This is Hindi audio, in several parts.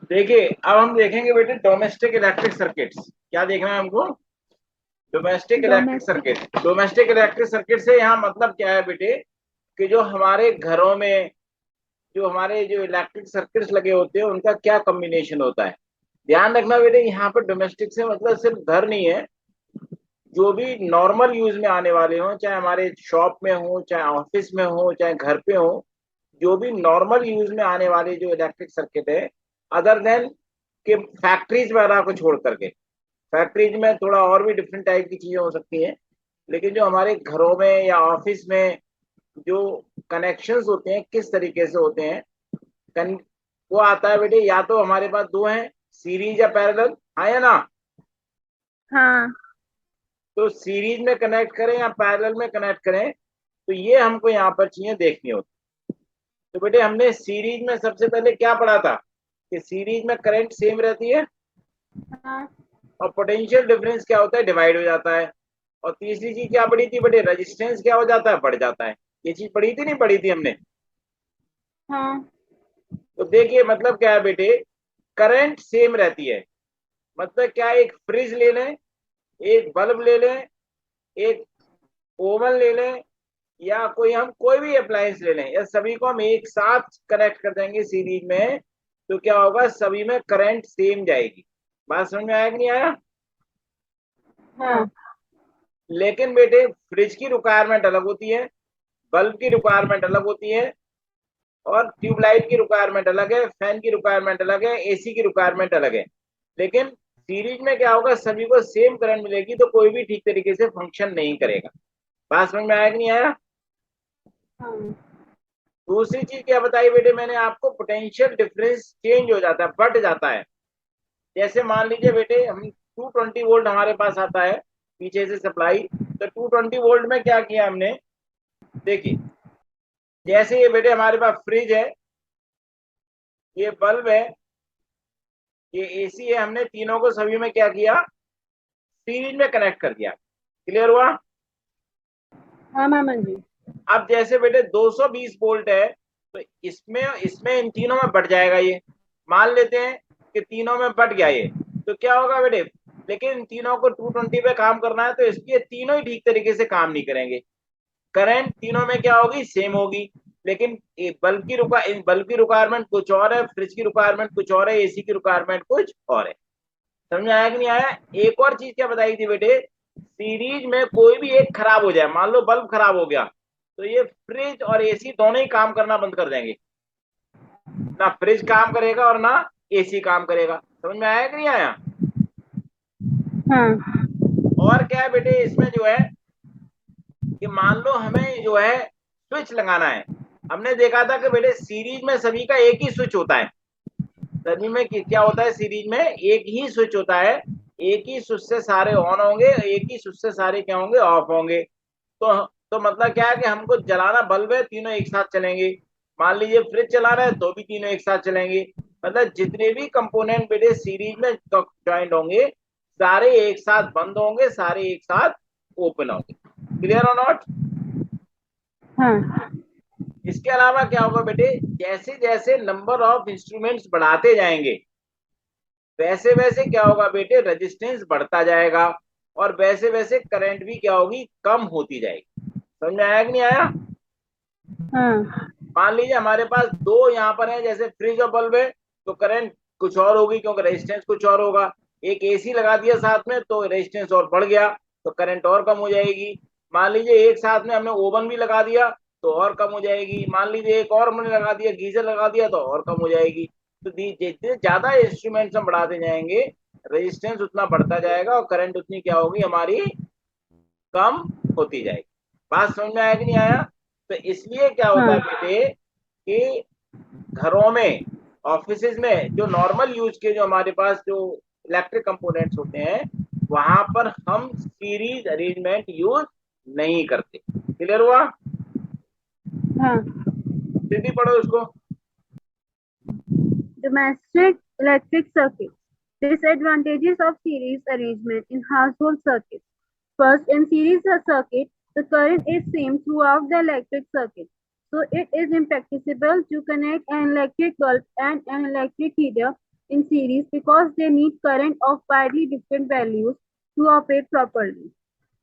देखिए अब हम देखेंगे बेटे डोमेस्टिक इलेक्ट्रिक सर्किट्स। क्या देखना है हमको? Domestic electric domestic. Circuit. Domestic electric circuit से यहाँ मतलब क्या है बेटे, कि जो हमारे घरों में जो हमारे जो इलेक्ट्रिक सर्किट्स लगे होते हैं उनका क्या कॉम्बिनेशन होता है। ध्यान रखना बेटे, यहाँ पर डोमेस्टिक से मतलब सिर्फ घर नहीं है, जो भी नॉर्मल यूज में आने वाले हो, चाहे हमारे शॉप में हो, चाहे ऑफिस में हो, चाहे घर पे हो, जो भी नॉर्मल यूज में आने वाले जो इलेक्ट्रिक सर्किट है, अदर देन के फैक्ट्रीज वगैरह को छोड़ करके। फैक्ट्रीज में थोड़ा और भी डिफरेंट टाइप की चीजें हो सकती हैं, लेकिन जो हमारे घरों में या ऑफिस में जो कनेक्शंस होते हैं किस तरीके से होते हैं, कन, वो आता है बेटे, या तो हमारे पास दो हैं, सीरीज या पैरेलल, हाँ या ना? हाँ। तो सीरीज में कनेक्ट करें या पैरेलल में कनेक्ट करें, तो ये हमको यहाँ पर चीजें देखनी होती। तो बेटे हमने सीरीज में सबसे पहले क्या पढ़ा था, कि सीरीज में करंट सेम रहती है हाँ। और पोटेंशियल डिफरेंस क्या होता है, डिवाइड हो जाता है। और तीसरी चीज क्या पढ़ी थी बेटे, रेजिस्टेंस क्या हो जाता है, बढ़ जाता है। ये चीज पढ़ी थी नहीं पढ़ी थी हमने? हाँ। तो देखिए मतलब क्या है बेटे, करंट सेम रहती है। मतलब क्या है, एक फ्रिज ले लें, एक बल्ब ले लें, एक ओवन ले लें, या कोई भी अप्लायंस ले लें, या सभी को हम एक साथ कनेक्ट कर देंगे सीरीज में, तो क्या होगा, सभी में करंट सेम जाएगी। बात समझ में आया कि नहीं आया? हाँ। लेकिन बेटे फ्रिज की रिक्वायरमेंट अलग होती है, बल्ब की रिक्वायरमेंट अलग होती है, और ट्यूबलाइट की रिक्वायरमेंट अलग है, फैन की रिक्वायरमेंट अलग है, एसी की रिक्वायरमेंट अलग है। लेकिन सीरीज में क्या होगा, सभी को सेम करंट मिलेगी, तो कोई भी ठीक तरीके से फंक्शन नहीं करेगा। बात समझ में आया कि नहीं आया? हाँ। दूसरी चीज क्या बताई बेटे मैंने आपको, पोटेंशियल डिफरेंस चेंज हो जाता है, बढ़ जाता है। जैसे मान लीजिए बेटे, हम 220 वोल्ट हमारे पास आता है पीछे से सप्लाई, तो 220 वोल्ट में क्या किया हमने, देखिए जैसे ये बेटे हमारे पास फ्रिज है, ये बल्ब है, ये एसी है, हमने तीनों को सभी में क्या किया, सीरीज में कनेक्ट कर दिया। क्लियर हुआ? हाँ मामा जी। अब जैसे बेटे 220 वोल्ट है, तो इसमें इसमें इन तीनों में बढ़ जाएगा ये। मान लेते हैं कि तीनों में बढ़ गया ये, तो क्या होगा बेटे, लेकिन इन तीनों को 220 पे काम करना है, तो इसलिए तीनों ही ठीक तरीके से काम नहीं करेंगे। करंट तीनों में क्या होगी, सेम होगी। लेकिन बल्ब की रिक्वायरमेंट कुछ और है, फ्रिज की रिक्वायरमेंट कुछ और है, एसी की रिक्वायरमेंट कुछ और है। समझ में आया कि नहीं आया? एक और चीज क्या बताई थी बेटे, सीरीज में कोई भी एक खराब हो जाए, मान लो बल्ब खराब हो गया, तो ये फ्रिज और एसी दोनों ही काम करना बंद कर देंगे। ना फ्रिज काम करेगा और ना एसी काम करेगा। समझ में आया कि नहीं आया? हाँ। और क्या है बेटे इसमें जो है, कि मान लो हमें जो है स्विच लगाना है। हमने देखा था कि बेटे सीरीज में सभी का एक ही स्विच होता है। सभी में क्या होता है, सीरीज में एक ही स्विच होता है। एक ही स्विच से सारे ऑन होंगे, एक ही स्विच से सारे क्या होंगे, ऑफ होंगे। तो मतलब क्या है कि हमको जलाना बल्ब है, तीनों एक साथ चलेंगे। मान लीजिए फ्रिज चला रहा है तो भी तीनों एक साथ चलेंगे। मतलब जितने भी कंपोनेंट बेटे सीरीज में ज्वाइंट होंगे, सारे एक साथ बंद होंगे, सारे एक साथ ओपन होंगे। क्लियर और नॉट? हाँ। इसके अलावा क्या होगा बेटे, जैसे जैसे नंबर ऑफ इंस्ट्रूमेंट्स बढ़ाते जाएंगे, वैसे वैसे क्या होगा बेटे, रेजिस्टेंस बढ़ता जाएगा, और वैसे वैसे करंट भी क्या होगी, कम होती जाएगी। समझ में आया कि नहीं आया? हाँ। मान लीजिए हमारे पास दो यहाँ पर है, जैसे फ्रिज और बल्ब है, तो करंट कुछ और होगी क्योंकि रेजिस्टेंस कुछ और होगा। एक एसी लगा दिया साथ में तो रेजिस्टेंस और बढ़ गया, तो करंट और कम हो जाएगी। मान लीजिए एक साथ में हमने ओवन भी लगा दिया, तो और कम हो जाएगी। मान लीजिए एक और हमने लगा दिया, गीजर लगा दिया, तो और कम हो जाएगी। तो जितने ज्यादा इंस्ट्रूमेंट्स हम बढ़ाते जाएंगे, रेजिस्टेंस उतना बढ़ता जाएगा, और करंट उतनी क्या होगी हमारी, कम होती जाएगी। बात समझ में आया कि नहीं आया? तो इसलिए क्या होता है हाँ। बेटे, कि घरों में, ऑफिस में जो नॉर्मल यूज के जो हमारे पास जो इलेक्ट्रिक कंपोनेंट्स होते हैं, वहां पर हम सीरीज अरेंजमेंट यूज नहीं करते। क्लियर हुआ? हाँ। सीधी पढ़ो उसको। Domestic electric circuits. Disadvantages of series arrangement in household circuits. First, in series circuit, the current is same throughout the electric circuit. So it is impracticable to connect an electric bulb and an electric heater in series because they need current of widely different values to operate properly.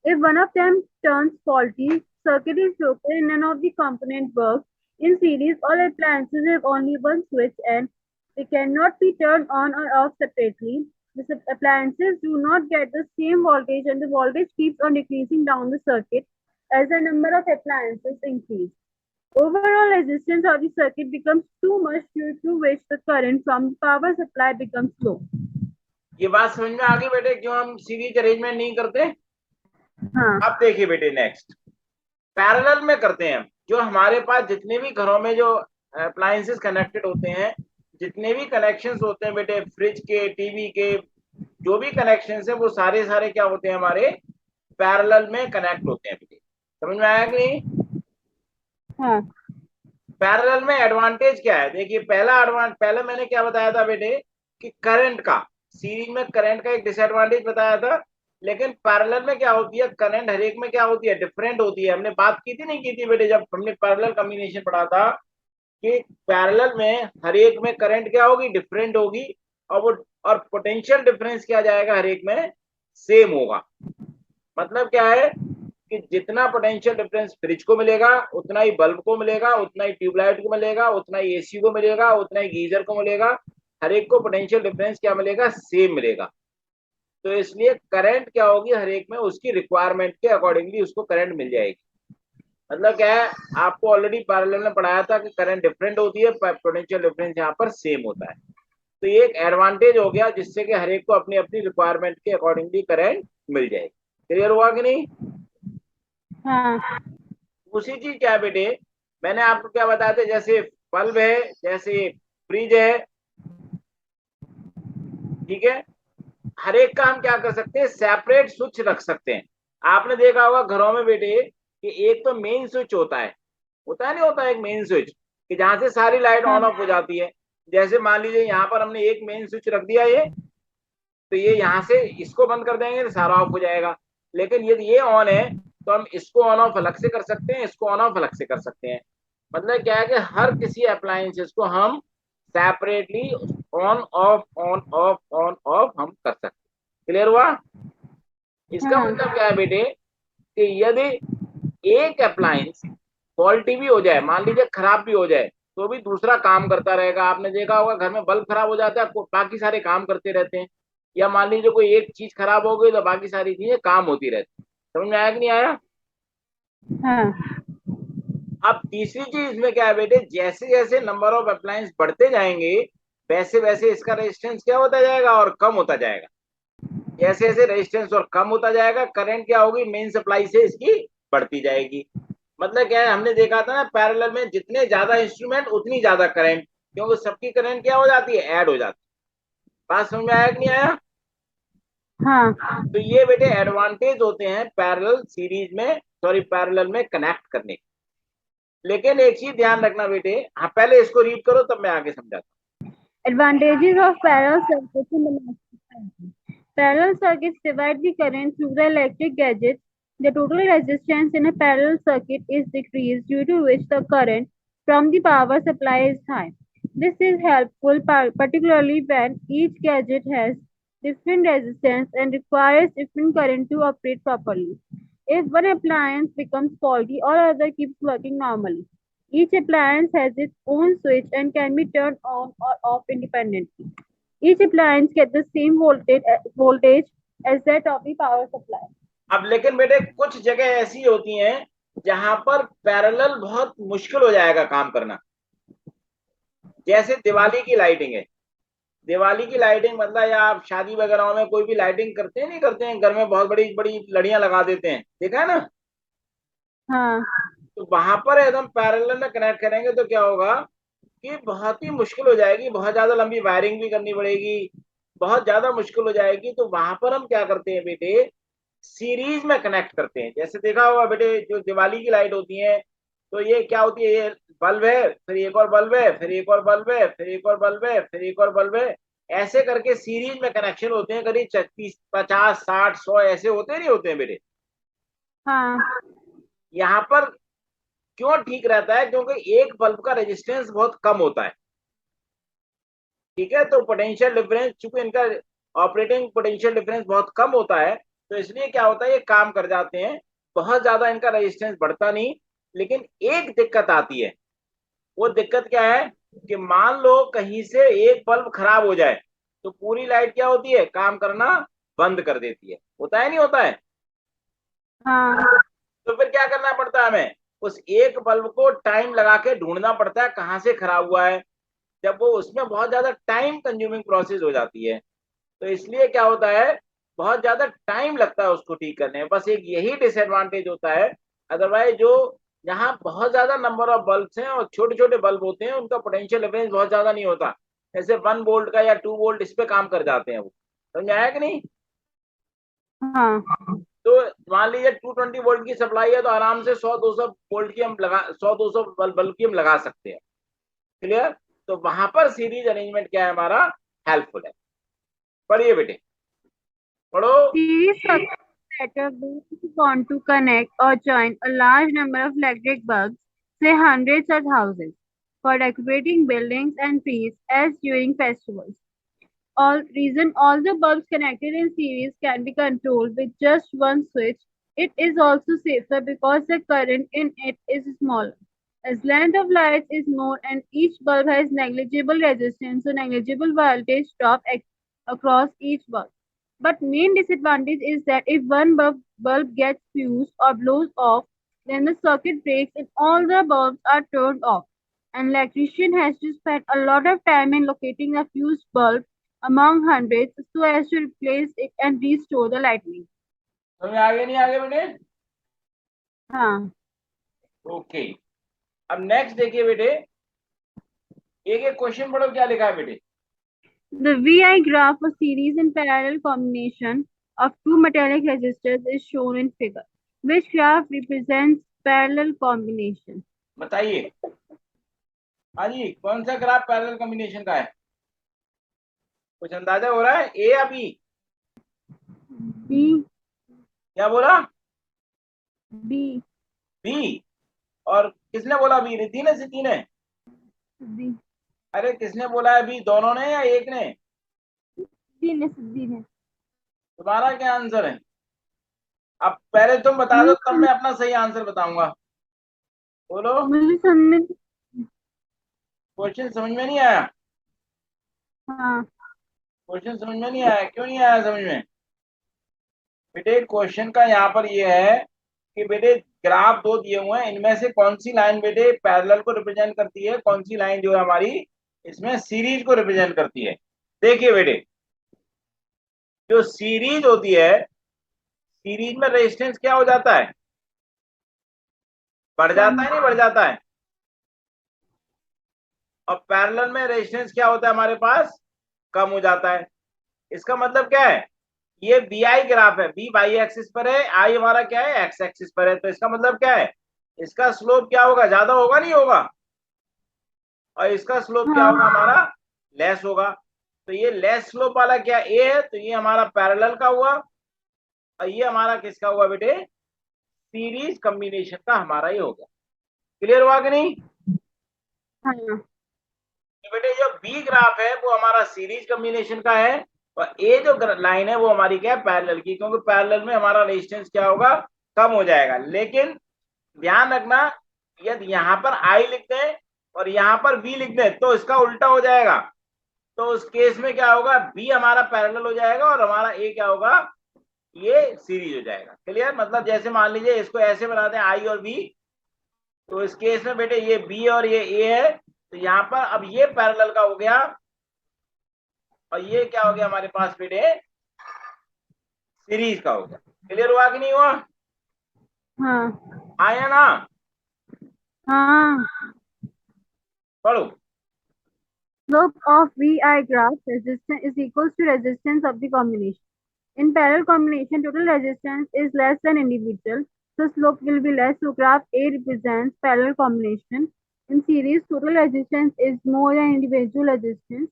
If one of them turns faulty, circuit is broken and none of the components work. In series, all appliances have only one switch and they cannot be turned on or off separately. The appliances do not get the same voltage and the voltage keeps on decreasing down the circuit as the number of appliances increase. Overall resistance of the circuit becomes too much due to which the current from the power supply becomes low. ये बात समझ में आ गई बेटे क्यों हम सीरीज अरेंजमेंट नहीं करते? हाँ. अब देखिए बेटे नेक्स्ट पैरेलल में करते हैं। जो हमारे पास जितने भी घरों में जो अप्लायंसेस कनेक्टेड होते हैं, जितने भी कनेक्शंस होते हैं बेटे, फ्रिज के, टीवी के, जो भी कनेक्शंस है वो सारे सारे क्या होते हैं हमारे पैरेलल में कनेक्ट होते हैं बेटे। समझ में आया कि नहीं? हाँ. पैरेलल में एडवांटेज क्या है? देखिए पहले मैंने क्या बताया था बेटे कि करंट का, सीरीज में करंट का एक डिसएडवांटेज बताया था, लेकिन पैरेलल में क्या होती है, करंट हर एक में क्या होती है, डिफरेंट होती है। हमने बात की थी नहीं की थी बेटे जब हमने पैरेलल कॉम्बिनेशन पढ़ा था कि पैरेलल में हर एक में करंट क्या होगी, डिफरेंट होगी, और पोटेंशियल डिफरेंस क्या जाएगा, हर एक में सेम होगा। मतलब क्या है कि जितना पोटेंशियल डिफरेंस फ्रिज को मिलेगा उतना ही बल्ब को मिलेगा, उतना ही ट्यूबलाइट को मिलेगा, उतना ही एसी को मिलेगा, उतना ही गीजर को मिलेगा। हर एक को पोटेंशियल डिफरेंस क्या मिलेगा, सेम मिलेगा। तो इसलिए करंट क्या होगी, हर एक में उसकी रिक्वायरमेंट के अकॉर्डिंगली उसको करंट मिल जाएगी। मतलब क्या है, आपको ऑलरेडी पैरेलल में पढ़ाया था कि करंट डिफरेंट होती है, पोटेंशियल डिफरेंस यहाँ पर सेम होता है। तो ये एक एडवांटेज हो गया जिससे कि हर एक को अपनी अपनी रिक्वायरमेंट के अकॉर्डिंगली करंट मिल जाएगी। क्लियर हुआ कि नहीं? हाँ. उसी चीज क्या है बेटे, मैंने आपको क्या बताया था, जैसे बल्ब है, जैसे फ्रिज है, ठीक है, हर एक का हम क्या कर सकते हैं, सेपरेट स्विच रख सकते हैं। आपने देखा होगा घरों में बेटे कि एक तो मेन स्विच होता है नहीं होता, एक मेन स्विच कि जहां से सारी लाइट ऑन ऑफ हो जाती है। जैसे मान लीजिए यहाँ पर हमने एक मेन स्विच रख दिया ये, तो ये यहाँ से इसको बंद कर देंगे तो सारा ऑफ हो जाएगा। लेकिन यदि ये ऑन है तो हम इसको ऑन ऑफ अलग से कर सकते हैं, इसको ऑन ऑफ अलग से कर सकते हैं। मतलब क्या है कि हर किसी अप्लायंसेस को हम सेपरेटली ऑन ऑफ हम कर सकते हैं। क्लियर हुआ? इसका हाँ. मतलब क्या है बेटे कि यदि एक अप्लायंस फॉल्टी भी हो जाए, मान लीजिए खराब भी हो जाए, तो भी दूसरा काम करता रहेगा। आपने देखा होगा घर में बल्ब खराब हो जाता है, बाकी सारे काम करते रहते हैं। या मान लीजिए कोई एक चीज खराब हो गई तो बाकी सारी चीजें काम होती रहती। समझ में आया कि नहीं आया? हाँ. अब तीसरी चीज इसमें क्या है बेटे, जैसे जैसे नंबर ऑफ अप्लायंस बढ़ते जाएंगे वैसे वैसे इसका रेजिस्टेंस क्या होता जाएगा और कम होता जाएगा। जैसे जैसे रेजिस्टेंस और कम होता जाएगा, करंट क्या होगी, मेन सप्लाई से इसकी बढ़ती जाएगी। मतलब क्या है, हमने देखा था ना पैरेलल में जितने ज्यादा इंस्ट्रूमेंट उतनी ज्यादा करंट, क्योंकि सबकी करंट क्या हो जाती है, ऐड हो जाती है। बात समझ में आया कि नहीं आया? हाँ. तो ये बेटे एडवांटेज होते हैं पैरेलल सीरीज में, सॉरी पैरेलल में कनेक्ट करने के। लेकिन एक चीज ध्यान रखना बेटे, हाँ पहले इसको रीड करो तब मैं आगे समझाता Advantages of parallel circuits in domestic cycle. Parallel circuits divide the current through the electric gadgets. The total resistance in a parallel circuit is decreased due to which the current from the power supply is high. This is helpful particularly when each gadget has different resistance and requires different current to operate properly. If one appliance becomes faulty, all other keeps working normally. Each appliance has its own switch and can be turned on or off independently. Each appliance gets the same voltage as that of the power supply. अब लेकिन बेटे कुछ जगह ऐसी होती हैं जहां पर पैरेलल बहुत मुश्किल हो जाएगा काम करना। जैसे दिवाली की लाइटिंग है, दिवाली की लाइटिंग मतलब, या आप शादी वगैरह में कोई भी लाइटिंग करते हैं नहीं करते हैं, घर में बहुत बड़ी बड़ी लड़ियां लगा देते हैं, देखा है ना? हाँ. तो वहां पर एकदम पैरेलल में कनेक्ट करेंगे तो क्या होगा कि बहुत ही मुश्किल हो जाएगी, बहुत ज्यादा लंबी वायरिंग भी करनी पड़ेगी, बहुत ज्यादा मुश्किल हो जाएगी। तो वहां पर हम क्या करते हैं बेटे, सीरीज में कनेक्ट करते हैं। जैसे देखा होगा बेटे जो दिवाली की लाइट होती है, तो ये क्या होती है, ये बल्ब है, फिर एक और बल्ब है, फिर एक और बल्ब है, फिर एक और बल्ब है, फिर एक और बल्ब है, ऐसे करके सीरीज में कनेक्शन होते हैं। करीब 30 50 60 100 ऐसे होते नहीं होते हैं बेटे। हाँ. यहाँ पर क्यों ठीक रहता है, क्योंकि एक बल्ब का रेजिस्टेंस बहुत कम होता है, ठीक है। तो पोटेंशियल डिफरेंस, चूंकि इनका ऑपरेटिंग पोटेंशियल डिफरेंस बहुत कम होता है, तो इसलिए क्या होता है, ये काम कर जाते हैं, बहुत ज्यादा इनका रेजिस्टेंस बढ़ता नहीं। लेकिन एक दिक्कत आती है, वो दिक्कत क्या है कि मान लो कहीं से एक बल्ब खराब हो जाए, तो पूरी लाइट क्या होती है, काम करना बंद कर देती है। होता है नहीं होता है? हाँ तो फिर क्या करना पड़ता है हमें, उस एक बल्ब को टाइम लगा के ढूंढना पड़ता है कहाँ से खराब हुआ है। जब वो उसमें बहुत ज्यादा टाइम कंज्यूमिंग प्रोसेस हो जाती है, तो इसलिए क्या होता है, बहुत ज्यादा टाइम लगता है उसको ठीक करने में। बस एक यही डिसएडवांटेज होता है। अदरवाइज जो यहाँ बहुत ज्यादा नंबर ऑफ बल्ब्स हैं और छोटे छोटे बल्ब होते हैं, उनका पोटेंशियल डिफरेंस बहुत ज्यादा नहीं होता। जैसे 1 वोल्ट का या 2 वोल्ट, इस पे काम कर जाते हैं वो। समझ आया कि नहीं? हाँ। तो मान लीजिए 220 वोल्ट की सप्लाई है, तो आराम से 100-200 वोल्ट की हम लगा, 100-200 बल्ब की हम लगा सकते हैं। क्लियर? तो वहां पर सीरीज अरेंजमेंट क्या है हमारा, हेल्पफुल है। पढ़िए बेटे, पढ़ो। Series circuits better those who want to connect or join a large number of electric bulbs, say hundreds or thousands, for decorating buildings and trees as during festivals. All the bulbs connected in series can be controlled with just one switch. It is also safer because the current in it is smaller. As length of lights is more and each bulb has negligible resistance, so negligible voltage drop across each bulb. But main disadvantage is that if bulb gets fused or blows off, then the circuit breaks and all the bulbs are turned off. An electrician has to spend a lot of time in locating the fused bulb among hundreds so as to replace it and restore the lighting. समझ आगे नहीं आगे बेटे? हाँ. ओके। अब नेक्स्ट देखिए बेटे, एक एक क्वेश्चन पढ़ो, क्या लिखा है बेटे। The VI graph for series and parallel combination of two metallic resistors is shown in figure. Which graph represents parallel combination? बताइए। हाँ जी, कौन सा ग्राफ पैरेलल कॉम्बिनेशन का है? कुछ अंदाजा हो रहा है, ए या बी? B. क्या बोला? B. बी। और किसने बोला बी? रिद्धि ने, सिद्धि ने? B. अरे किसने बोला है बी, दोनों ने या एक ने? सिद्धि ने. तुम्हारा क्या आंसर है? अब पहले तुम बता दो, तब मैं अपना सही आंसर बताऊंगा। बोलो। मुझे समझ. क्वेश्चन समझ में नहीं आया? हाँ. क्वेश्चन समझ में नहीं आया, क्यों नहीं आया समझ में? बेटे क्वेश्चन का यहाँ पर ये है कि बेटे ग्राफ दो दिए हुए हैं, इनमें से कौन सी लाइन बेटे पैरेलल को रिप्रेजेंट करती है, कौन सी लाइन जो है हमारी इसमें सीरीज को रिप्रेजेंट करती है। देखिए बेटे, जो सीरीज होती है, सीरीज में रेजिस्टेंस क्या हो जाता है, बढ़ जाता है नहीं बढ़ जाता है? और पैरेलल में रेजिस्टेंस क्या होता है हमारे पास, कम हो जाता है। इसका मतलब क्या है, ये बी आई ग्राफ है, बी वाई एक्सिस पर है, आई हमारा क्या है, एक्स एक्सिस पर है। तो इसका मतलब क्या है, इसका स्लोप क्या होगा, ज्यादा होगा नहीं होगा, और इसका स्लोप क्या होगा हाँ. हमारा, लेस होगा। तो ये लेस स्लोप वाला क्या ए है, तो ये हमारा पैरेलल का हुआ, और ये हमारा किसका हुआ बेटे, सीरीज कॉम्बिनेशन का हमारा ही हो गया। क्लियर हुआ कि नहीं? हाँ. तो बेटे जो बी ग्राफ है वो हमारा सीरीज कॉम्बिनेशन का है, और ए जो लाइन है वो हमारी क्या है, पैरेलल की, क्योंकि पैरेलल में हमारा रेजिस्टेंस क्या होगा, कम हो जाएगा। लेकिन ध्यान रखना, यदि यहाँ पर आई लिख दें और यहाँ पर बी लिख दें तो इसका उल्टा हो जाएगा। तो उस केस में क्या होगा, बी हमारा पैरेलल हो जाएगा और हमारा ए क्या होगा, ये सीरीज हो जाएगा। क्लियर? मतलब जैसे मान लीजिए इसको ऐसे बना दें आई और बी, तो इस केस में बेटे ये बी और ये ए है, तो यहाँ पर अब ये पैरेलल का हो गया और ये क्या हो गया हमारे पास बेटे, सीरीज का हो गया। क्लियर हुआ कि नहीं हुआ? हाँ. आया ना? हाँ. पढ़ो। Slope of VI graph resistance is equals to resistance of the combination. In parallel combination, total resistance is less than individual, so slope will be less. So graph A represents parallel combination. In series, total resistance is more than individual resistance,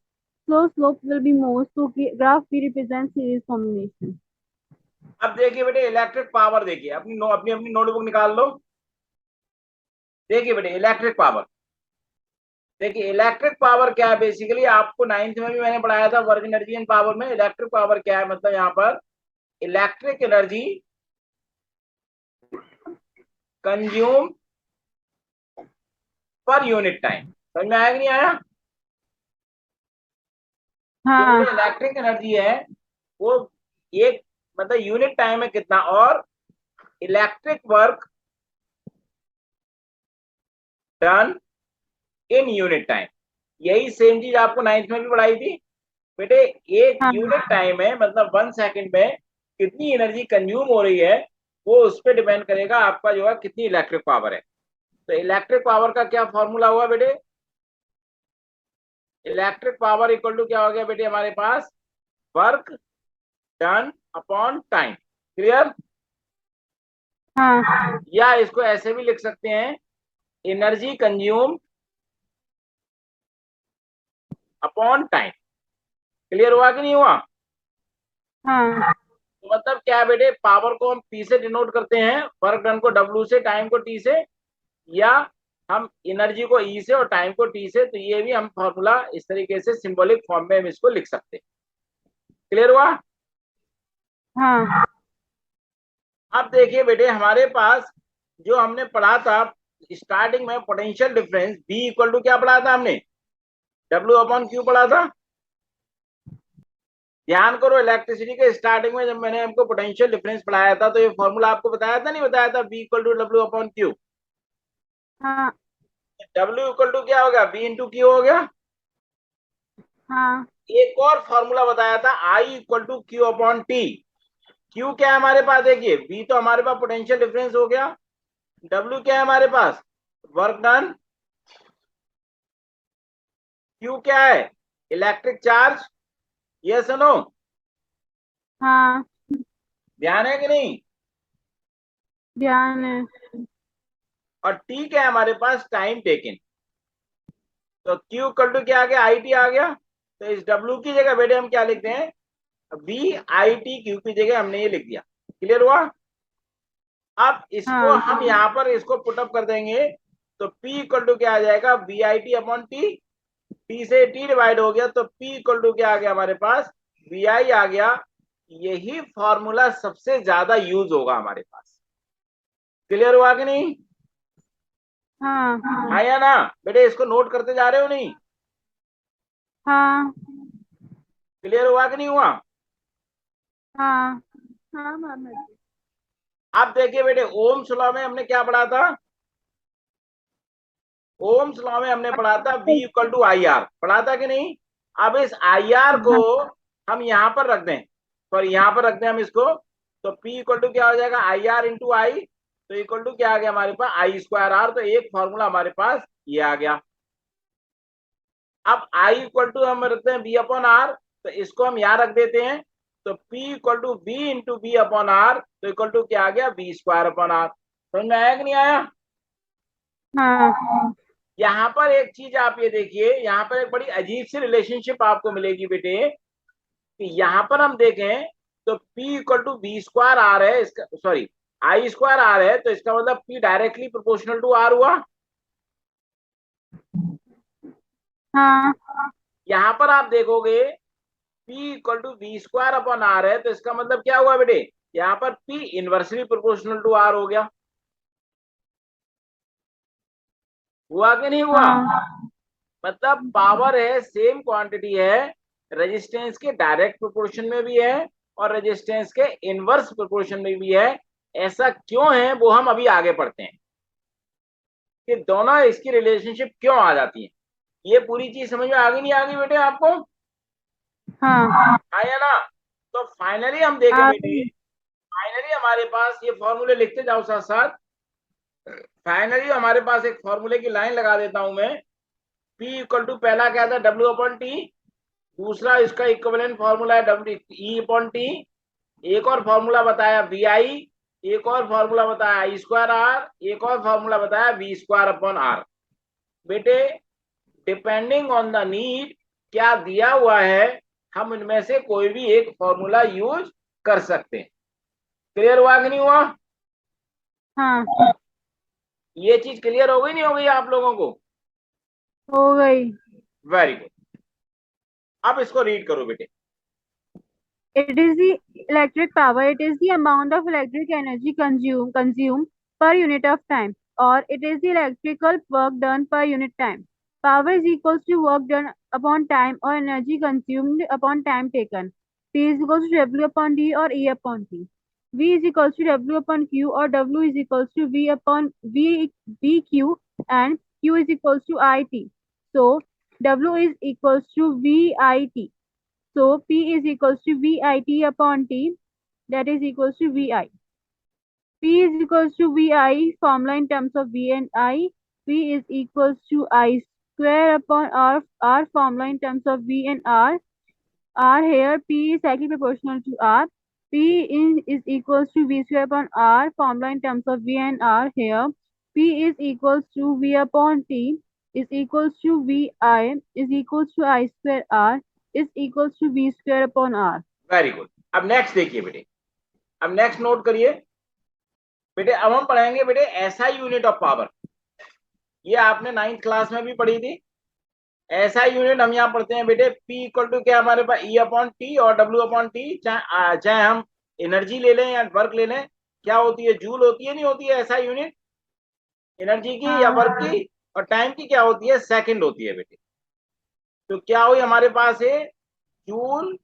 so slope will be more. So graph B represents series combination. अब देखिए बेटे इलेक्ट्रिक पावर, देखिए अपनी अपनी नोटबुक निकाल लो। देखिए बेटे इलेक्ट्रिक पावर, देखिए इलेक्ट्रिक पावर क्या है, बेसिकली आपको नाइन्थ में भी मैंने पढ़ाया था वर्क एनर्जी एंड पावर में। इलेक्ट्रिक पावर क्या है, मतलब यहाँ पर electric energy consume per unit time. समझ में आया कि नहीं आया? जो हाँ इलेक्ट्रिक एनर्जी है वो एक मतलब यूनिट टाइम में कितना, और electric work done in unit time. यही सेम चीज आपको नाइन्थ में भी पढ़ाई थी बेटे। एक हाँ यूनिट टाइम में मतलब 1 सेकंड में कितनी एनर्जी कंज्यूम हो रही है, वो उस पर डिपेंड करेगा आपका जो है कितनी इलेक्ट्रिक पावर है। तो इलेक्ट्रिक पावर का क्या फॉर्मूला हुआ बेटे? इलेक्ट्रिक पावर इक्वल टू क्या हो गया बेटे हमारे पास? Work done upon time. Clear? हाँ या इसको ऐसे भी लिख सकते हैं, energy consume upon time. Clear हुआ कि नहीं हुआ? हाँ तो मतलब क्या है बेटे, पावर को हम पी से डिनोट करते हैं, वर्क डन को डब्ल्यू से, टाइम को टी से, या हम एनर्जी को ई से और टाइम को टी से। तो ये भी हम फॉर्मूला इस तरीके से सिंबॉलिक फॉर्म में हम इसको लिख सकते हैं। क्लियर हुआ? हाँ अब देखिए बेटे हमारे पास जो हमने पढ़ा था स्टार्टिंग में, potential difference V equal to क्या पढ़ा था हमने? डब्ल्यू अपॉन क्यू पढ़ा था। ध्यान करो, इलेक्ट्रिसिटी के स्टार्टिंग में जब मैंने हमको पोटेंशियल डिफरेंस पढ़ाया था तो ये फॉर्मूला आपको बताया था नहीं बताया था? V equal to W upon Q. हाँ डब्ल्यू इक्वल टू क्या हो गया? बी इंटू क्यू हो गया। हाँ एक और फॉर्मूला बताया था I equal to Q upon T. Q क्या है हमारे पास? देखिए बी तो हमारे पास पोटेंशियल डिफरेंस हो गया, डब्ल्यू क्या है हमारे पास? वर्क डन, क्यू क्या है? Electric charge. ये सुनो, हाँ ध्यान है कि नहीं? ध्यान है। और टी क्या है हमारे पास? Time taken. तो क्यू इक्वल टू क्या आ गया? आई टी आ गया। तो इस डब्ल्यू की जगह बेटे हम क्या लिखते हैं? बी आई टी क्यू की जगह हमने ये लिख दिया। क्लियर हुआ? अब इसको हाँ हम यहाँ पर इसको पुटअप कर देंगे तो P इक्वल टू क्या आ जाएगा? V I T upon T. T से टी डिवाइड हो गया तो P इक्वल टू क्या आ गया हमारे पास? वी आई आ गया। यही फॉर्मूला सबसे ज्यादा यूज होगा हमारे पास। क्लियर हुआ कि नहीं? हाँ हाँ या ना? बेटे इसको नोट करते जा रहे हो नहीं? हाँ क्लियर हुआ कि नहीं हुआ? हाँ हाँ मामा जी। अब देखिए बेटे ओम्स लॉ में हमने क्या पढ़ा था? ओम्स लॉ में हमने पढ़ा था V equal to I R, पढ़ा था कि नहीं? अब इस आई आर को हाँ हम यहां पर रख दें, सॉरी यहां पर रख दें हम इसको। तो P इक्वल टू क्या हो जाएगा? आई आर इंटू आई। तो इक्वल टू क्या आ गया हमारे पास? आई स्क्वायर आर। तो एक फॉर्मूला हमारे पास ये आ गया। अब I इक्वल टू हम रखते हैं बी अपॉन आर, तो इसको हम यहां रख देते हैं। तो P equal to V into V upon R, तो इक्वल टू क्या आ गया? V square upon R. समझ में आया कि नहीं आया? हाँ यहाँ पर एक चीज आप ये देखिए, यहाँ पर एक बड़ी अजीब सी रिलेशनशिप आपको मिलेगी बेटे, कि यहाँ पर हम देखें तो P equal to V square R है, इसका सॉरी आई स्क्वायर आर है, तो इसका मतलब P directly proportional to R हुआ। हाँ यहाँ पर आप देखोगे P equal to V square upon R है, तो इसका मतलब क्या हुआ बेटे? यहाँ पर P inversely proportional to R हो गया। हुआ कि नहीं हुआ? हाँ मतलब पावर है, सेम क्वांटिटी है, रेजिस्टेंस के डायरेक्ट प्रोपोर्शन में भी है और रेजिस्टेंस के इनवर्स प्रोपोर्शन में भी है। ऐसा क्यों है वो हम अभी आगे पढ़ते हैं कि दोनों इसकी रिलेशनशिप क्यों आ जाती है। ये पूरी चीज समझ में आ गई नहीं आ गई बेटे आपको? हाँ आया ना? तो फाइनली हम देखें हाँ बेटे, फाइनली हमारे पास ये फॉर्मूले लिखते जाओ साथ साथ। फाइनली हमारे पास एक फॉर्मूले की लाइन लगा देता हूं मैं। P इक्वल टू पहला क्या था? W upon T. दूसरा इसका इक्विवेलेंट फॉर्मूला है डब्ल्यू ई अपॉन टी। एक और फॉर्मूला बताया वी आई। एक और फॉर्मूला बताया आई स्क्वायर आर। एक और फॉर्मूला बताया वी स्क्वायर अपॉन आर। बेटे डिपेंडिंग ऑन द नीड क्या दिया हुआ है, हम इनमें से कोई भी एक फॉर्मूला यूज कर सकते हैं। क्लियर हुआ कि नहीं हुआ? हाँ ये चीज क्लियर हो गई नहीं हो गई आप लोगों को? हो गई। Very good. अब इसको रीड करो बेटे। It is the electric power. It is the amount of electric energy consumed per unit of time, or it is the electrical work done per unit time. Power is equals to work done upon time or energy consumed upon time taken. P is equals to W upon D or E upon T. V is equals to W upon Q or W is equals to V upon VQ, and Q is equals to IT. So W is equals to VIT. So P is equals to VIT upon T, that is equals to VI. P is equals to VI, formula in terms of V and I. P is equals to I square upon R, formula in terms of V and R. R here, P is cyclically proportional to R. Is equals to V square upon R, formula in terms of V and R here. P is equals to V upon T is equals to VI is equals to I square R is equals to V square upon R. Very good. अब नेक्स्ट देखिए बेटे, अब नेक्स्ट नोट करिए बेटे। अब हम पढ़ेंगे बेटे एसआई यूनिट ऑफ पावर। ये आपने 9th क्लास में भी पढ़ी थी। एसआई यूनिट हम यहाँ पढ़ते हैं बेटे, पी इक्वल टू क्या हमारे पास, ई अपॉन टी और डब्ल्यू अपॉन टी। चाहे हम एनर्जी ले लें या वर्क ले लें, क्या होती है, जूल होती है, नहीं होती है एसआई यूनिट एनर्जी की या वर्क की। और टाइम की क्या होती है, सेकंड होती है बेटे। तो क्या हुई हमारे पास है, जूल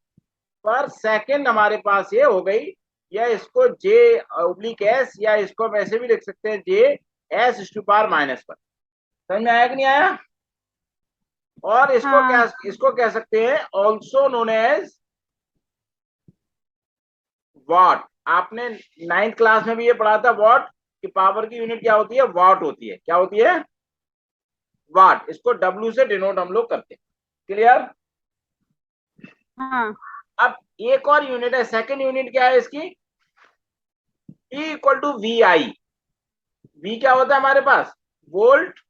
पर सेकंड हमारे पास ये हो गई। या इसको जे ओब्लिक एस, या इसको हम ऐसे भी लिख सकते हैं J S to power minus पर। समझ में आया कि नहीं आया? और इसको क्या, इसको कह सकते हैं ऑल्सो नोन एज वॉट। आपने 9th क्लास में भी ये पढ़ा था वॉट, कि पावर की यूनिट क्या होती है, वॉट होती है। क्या होती है, वाट। इसको डब्ल्यू से डिनोट हम लोग करते हैं। क्लियर? हाँ। अब एक और यूनिट है, सेकंड यूनिट क्या है इसकी, E equal to V I. V क्या होता है हमारे पास, वोल्ट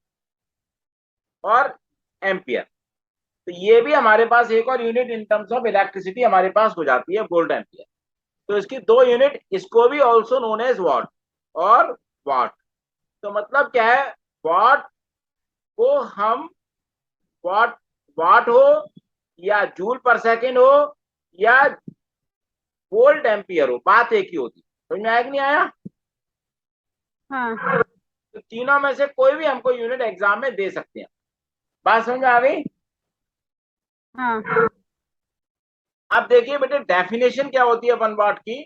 और एम्पियर। तो ये भी हमारे पास एक और unit in terms of electricity हमारे पास हो जाती है, वोल्ट एम्पियर। तो इसकी दो यूनिट, इसको भी ऑल्सो नोन एज वॉट और वाट। तो मतलब क्या है, वाट को हम वाट, वाट हो या जूल पर सेकेंड हो या वोल्ट एम्पियर हो, बात एक ही होती। समझ में आया कि नहीं आया? हाँ। तो तीनों में से कोई भी हमको यूनिट एग्जाम में दे सकते हैं। बात समझ में आ गई? हाँ। अब देखिए बेटे डेफिनेशन क्या होती है 1 वाट की।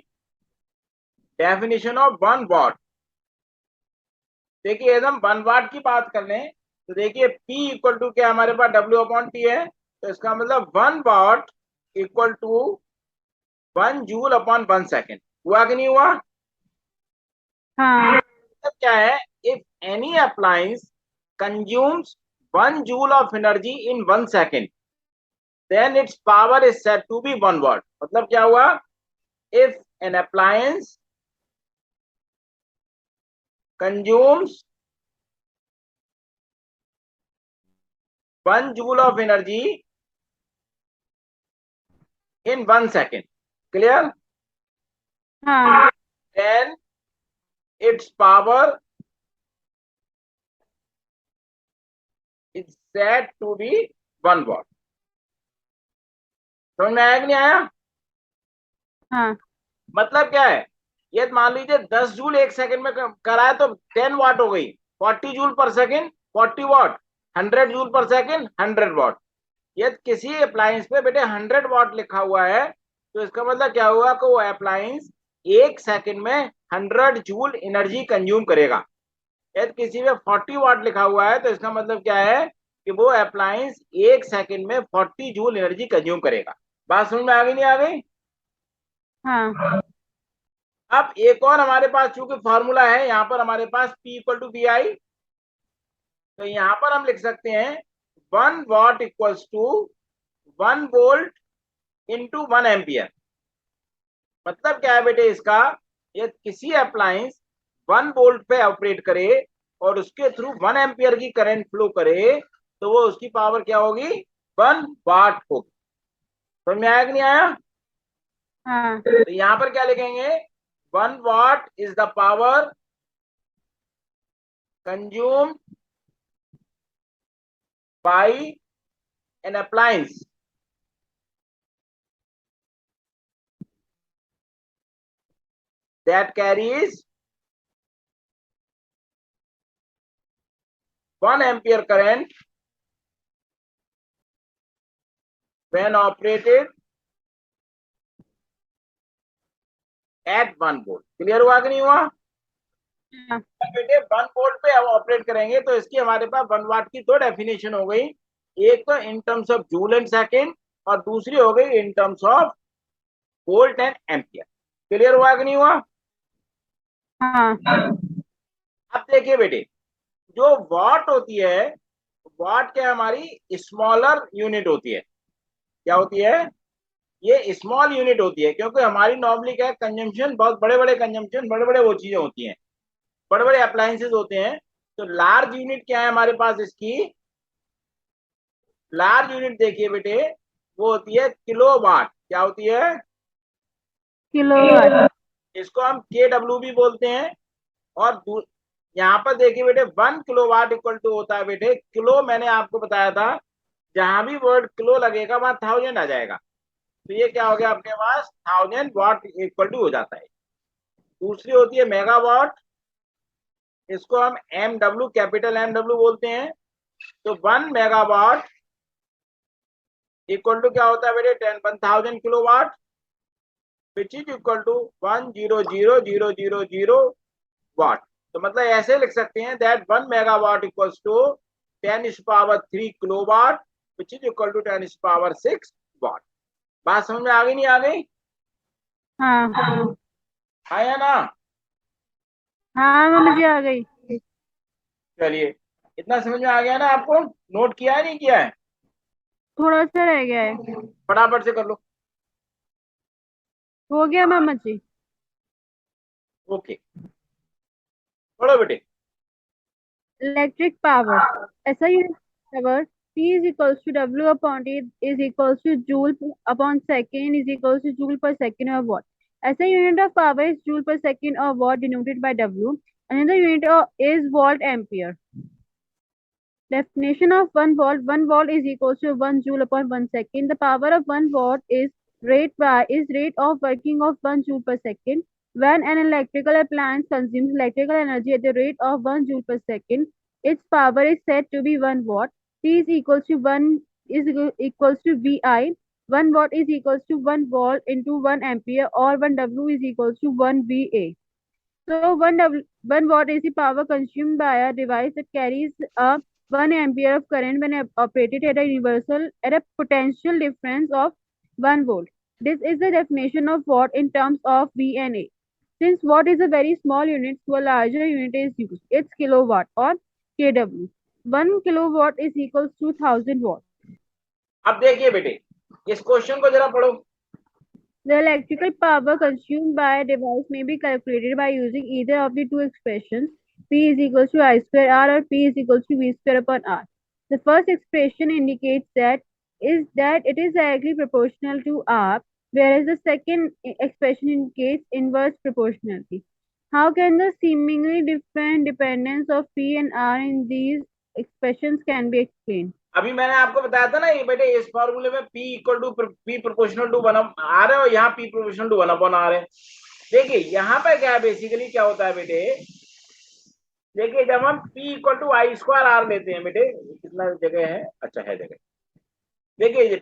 डेफिनेशन ऑफ 1 वाट, देखिए एकदम 1 वाट की बात कर लें तो देखिए P इक्वल टू क्या हमारे पास, W अपॉन टी है। तो इसका मतलब 1 watt equal to 1 joule upon 1 second. हुआ कि नहीं हुआ? हाँ। मतलब क्या है, if any appliance consumes 1 joule of energy in 1 second, then its power is said to be 1 watt। मतलब क्या हुआ, if an appliance consumes 1 joule of energy in 1 second, clear, हाँ। then its power is said to be 1 watt। समझ में आया कि नहीं आया? हाँ। मतलब क्या है, ये मान लीजिए 10 जूल एक सेकंड में कराए तो 10 वाट हो गई। 40 जूल पर सेकंड 40 वाट, 100 जूल पर सेकंड 100 वाट। ये किसी अप्लायंस पे बेटे 100 वाट लिखा हुआ है, तो इसका मतलब क्या हुआ कि वो अप्लायंस एक सेकंड में 100 जूल एनर्जी कंज्यूम करेगा। यदि किसी में 40 वाट लिखा हुआ है तो इसका मतलब क्या है कि वो अप्लायंस एक सेकंड में 40 जूल एनर्जी कंज्यूम करेगा। बात समझ में आ गई नहीं आ गई? हाँ। अब एक और हमारे पास चूंकि फॉर्मूला है यहाँ पर हमारे पास P equal to V I, तो यहाँ पर हम लिख सकते हैं 1 watt equals to 1 volt into 1 ampere. मतलब क्या है बेटे इसका, ये किसी अप्लायंस 1 वोल्ट पे ऑपरेट करे और उसके थ्रू 1 एम्पियर की करंट फ्लो करे, तो वो उसकी पावर क्या होगी, 1 वाट होगी। समझ में आया कि नहीं आया? हाँ। तो यहां पर क्या लिखेंगे, 1 what is the power consume by an appliance that carries 1 ampere current when operated at 1 volt. Clear हुआ कि नहीं हुआ? हाँ, बेटे 1 वोल्ट पे अब ऑपरेट करेंगे तो इसकी हमारे पास 1 वाट की दो डेफिनेशन हो गई, एक तो in terms of joule and second और दूसरी हो गई in terms of volt and ampere. Clear हुआ कि नहीं हुआ? हाँ, अब देखिए बेटे, जो वाट होती है, वाट क्या हमारी स्मॉलर यूनिट होती है. क्या होती है? ये स्मॉल यूनिट होती है, क्योंकि हमारी नॉर्मली क्या है, कंजम्पशन बहुत बड़े बड़े कंजम्पशन, बड़े बड़े वो चीजें होती हैं, बड़े बड़े अप्लायंसेस होते हैं. तो लार्ज यूनिट क्या है हमारे पास, इसकी लार्ज यूनिट देखिए बेटे, वो होती है किलोवाट. क्या होती है? किलोवाट. इसको हम KW भी बोलते हैं. और यहाँ पर देखिए बेटे, 1 किलोवाट इक्वल टू होता है बेटे किलो. मैंने आपको बताया था जहां भी वर्ड किलो लगेगा वहां 1000 आ जाएगा. तो ये क्या हो गया आपके पास, 1000 वाट इक्वल टू हो जाता है. दूसरी होती है मेगावाट, इसको हम MW, कैपिटल MW बोलते हैं. तो 1 मेगावाट इक्वल टू क्या होता है बेटे, 1000 kilowatt, which is equal to 100,000 watt. तो मतलब ऐसे लिख सकते हैं that 1 megawatt equals to 10⁻³ which is equal to 10⁻6 watt. बात समझ में आ गई नहीं आ गई? हाँ, आया ना? हाँ मम्मी जी आ गई. चलिए, इतना समझ में आ गया ना आपको? नोट किया है नहीं किया है? थोड़ा सा रह गया है. फटाफट से कर लो. हो गया मामा जी. ओके, पढ़ो बेटे. Electric power. SI unit of power. P is equals to W upon T is equals to joule upon second is equals to joule per second or watt. SI unit of power is joule per second or watt denoted by W. Another unit is volt ampere. Definition of 1 volt. 1 volt is equals to 1 joule upon 1 second. The power of 1 watt is rate of working of 1 joule per second. When an electrical appliance consumes electrical energy at the rate of 1 joule per second, its power is said to be 1 watt. T is equals to 1 is equals to VI. 1 watt is equals to 1 volt into 1 ampere or 1 W is equals to 1 VA. So 1 watt is the power consumed by a device that carries a 1 ampere of current when operated at a potential difference of 1 volt. This is the definition of watt in terms of V and A. Since watt is a very small unit, so a larger unit is used. It's kilowatt or kW. 1 kilowatt is equals to 1000 watt. अब देखिए बेटे, इस क्वेश्चन को जरा पढ़ो. The electrical power consumed by a device may be calculated by using either of the two expressions, P is equals to I square R or P is equals to V square upon R. The first expression indicates that it is directly proportional to R, whereas the second expression indicates inverse proportionality. How can the seemingly different dependence of P and R in these expressions can be explained? अभी मैंने आपको बताया था ना ये बेटे, इस फॉर्मूले में P equal to P proportional to 1 आ रहा है और यहाँ P प्रोपोर्शनल टू 1 अपॉन आ रहे हैं. देखिए यहाँ पर क्या है, बेसिकली क्या होता है बेटे, देखिए जब हम P equal to I square R लेते हैं बेटे, कितना जगह है, अच्छा है जगह. देखिए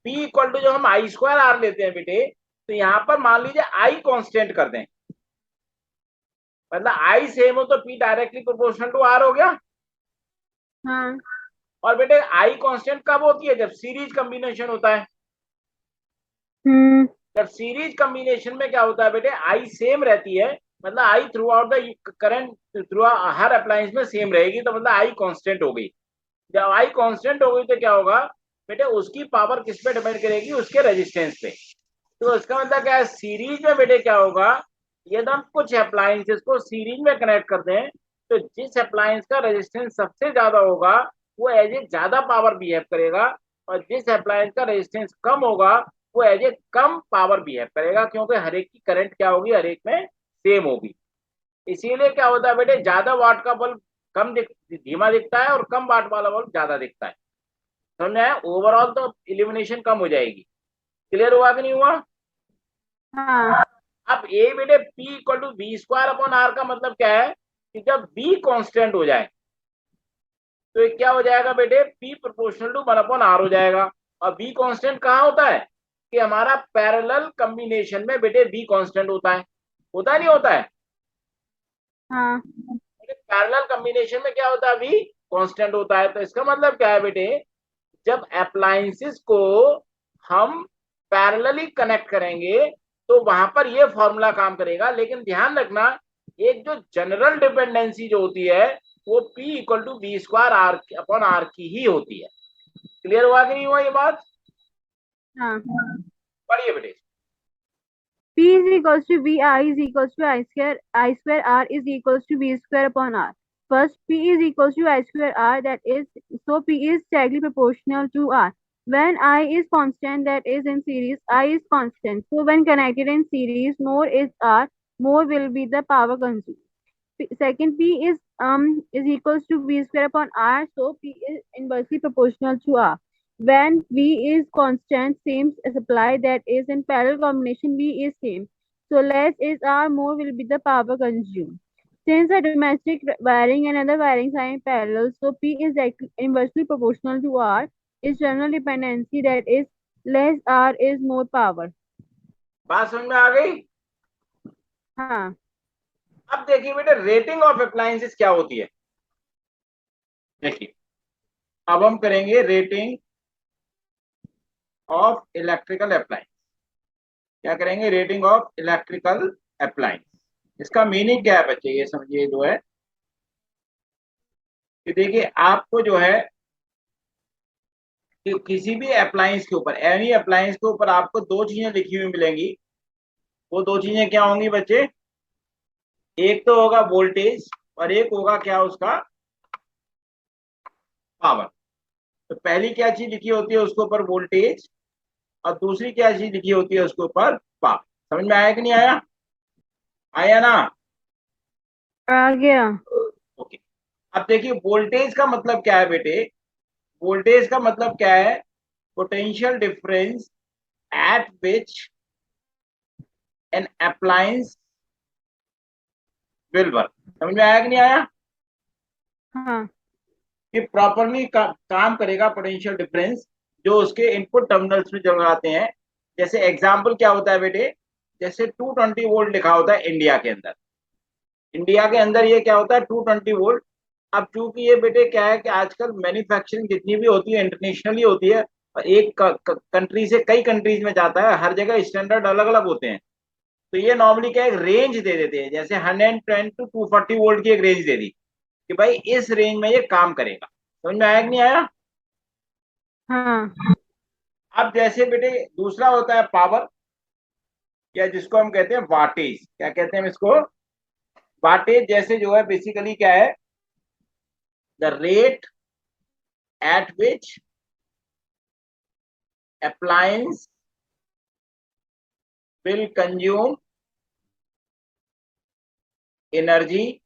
P इक्वल टू जब हम I स्क्वायर R लेते हैं बेटे, तो यहाँ पर मान लीजिए I कांस्टेंट कर दें, मतलब I सेम हो तो P directly proportional to R हो गया. हाँ. और बेटे I कांस्टेंट कब होती है, जब सीरीज कॉम्बिनेशन होता है. जब सीरीज कॉम्बिनेशन में क्या होता है बेटे, आई सेम रहती है, मतलब I throughout the current through हर अप्लायंस में सेम रहेगी, तो मतलब आई कांस्टेंट हो गई. जब आई कांस्टेंट हो गई तो क्या होगा बेटे, उसकी पावर किस पे डिपेंड करेगी, उसके रेजिस्टेंस पे. तो इसका मतलब क्या है, सीरीज में बेटे क्या होगा, यदि हम कुछ अप्लायंसेस को सीरीज में कनेक्ट कर दें तो जिस अप्लायंस का रेजिस्टेंस सबसे ज्यादा होगा वो एज ए ज्यादा पावर बिहेव करेगा, और जिस अप्लायंस का रेजिस्टेंस कम होगा वो एज ए कम पावर बिहेव करेगा, क्योंकि हर एक की करंट क्या होगी, हर एक में सेम होगी. इसीलिए क्या होता है बेटे, ज्यादा वाट का बल्ब धीमा दिखता है और कम वाट वाला बल्ब ज्यादा दिखता है। समझ में आया? ओवरऑल तो इल्यूमिनेशन कम हो जाएगी। क्लियर हुआ कि नहीं हुआ? हाँ अब ए बेटे P equal to V square upon R का मतलब क्या है कि जब बी कांस्टेंट हो जाए तो ये क्या हो जाएगा बेटे, पी प्रोपोर्शनल टू 1/r हो जाएगा। और बी कांस्टेंट कहाँ होता है कि हमारा पैरेलल कॉम्बिनेशन में बेटे बी कांस्टेंट होता है नहीं होता है? हाँ पैरेलल कॉम्बिनेशन में क्या होता है, बी कांस्टेंट होता है। तो इसका मतलब क्या है बेटे, जब अप्लायंसेस को हम पैरेलली कनेक्ट करेंगे तो वहां पर ये फॉर्मूला काम करेगा। लेकिन ध्यान रखना, एक जो जनरल डिपेंडेंसी जो होती है वो P equal to V square R upon R की ही होती है। क्लियर हुआ कि नहीं हुआ ये बात? हाँ। पढ़िए बेटे। P is equals to V, I is equals to I square R is equals to V square upon R. First, P is equals to I square R, that is, so P is directly proportional to R. When I is constant, that is in series, I is constant. So when connected in series, more is R, more will be the power consumed. Second, P is equals to V square upon R, so P is inversely proportional to R. When V is constant, same supply, that is in parallel combination V is same. So less is R, more will be the power consumed. Since the domestic wiring and other wirings are in parallel, so P is inversely proportional to R. Is general dependency, that is less R is more power. बात समझ में आ गई? हाँ अब देखिए बेटे, रेटिंग ऑफ अप्लायंसेस क्या होती है। देखिए, अब हम करेंगे रेटिंग ऑफ इलेक्ट्रिकल अप्लायंस। क्या करेंगे? Rating of electrical appliance. इसका मीनिंग क्या है बच्चे, ये समझिए जो है कि देखिए आपको जो है कि किसी भी अप्लायंस के ऊपर, एनी अप्लायंस के ऊपर आपको दो चीजें लिखी हुई मिलेंगी। वो दो चीजें क्या होंगी बच्चे? एक तो होगा वोल्टेज और एक होगा क्या उसका, पावर। तो पहली क्या चीज लिखी होती है उसके ऊपर? वोल्टेज। और दूसरी क्या चीज लिखी होती है उसके ऊपर? पावर। समझ में आया कि नहीं आया? आया ना? आ गया। ओके। अब देखिए वोल्टेज का मतलब क्या है बेटे, वोल्टेज का मतलब क्या है? Potential difference at which N appliance will work. समझ में आया कि नहीं आया? हाँ कि प्रॉपरली काम करेगा पोटेंशियल डिफरेंस जो उसके इनपुट टर्मिनल्स में लगाते हैं। जैसे एग्जांपल क्या होता है बेटे, जैसे 220 वोल्ट लिखा होता है इंडिया के अंदर। इंडिया के अंदर ये क्या होता है? 220 वोल्ट। अब चूंकि ये बेटे क्या है कि आजकल मैन्युफैक्चरिंग जितनी भी होती है इंटरनेशनली होती है, और एक कंट्री से कई कंट्रीज में जाता है, हर जगह स्टैंडर्ड अलग अलग होते हैं। तो ये नॉर्मली क्या एक रेंज दे देते हैं, जैसे 110 टू 240 वोल्ट की एक रेंज दे दी कि भाई इस रेंज में ये काम करेगा। समझ में आया कि नहीं आया? हाँ अब जैसे बेटे दूसरा होता है पावर, या जिसको हम कहते हैं वाटेज। क्या कहते हैं हम इसको? वाटेज। जैसे जो है बेसिकली क्या है, the rate at which appliance will consume energy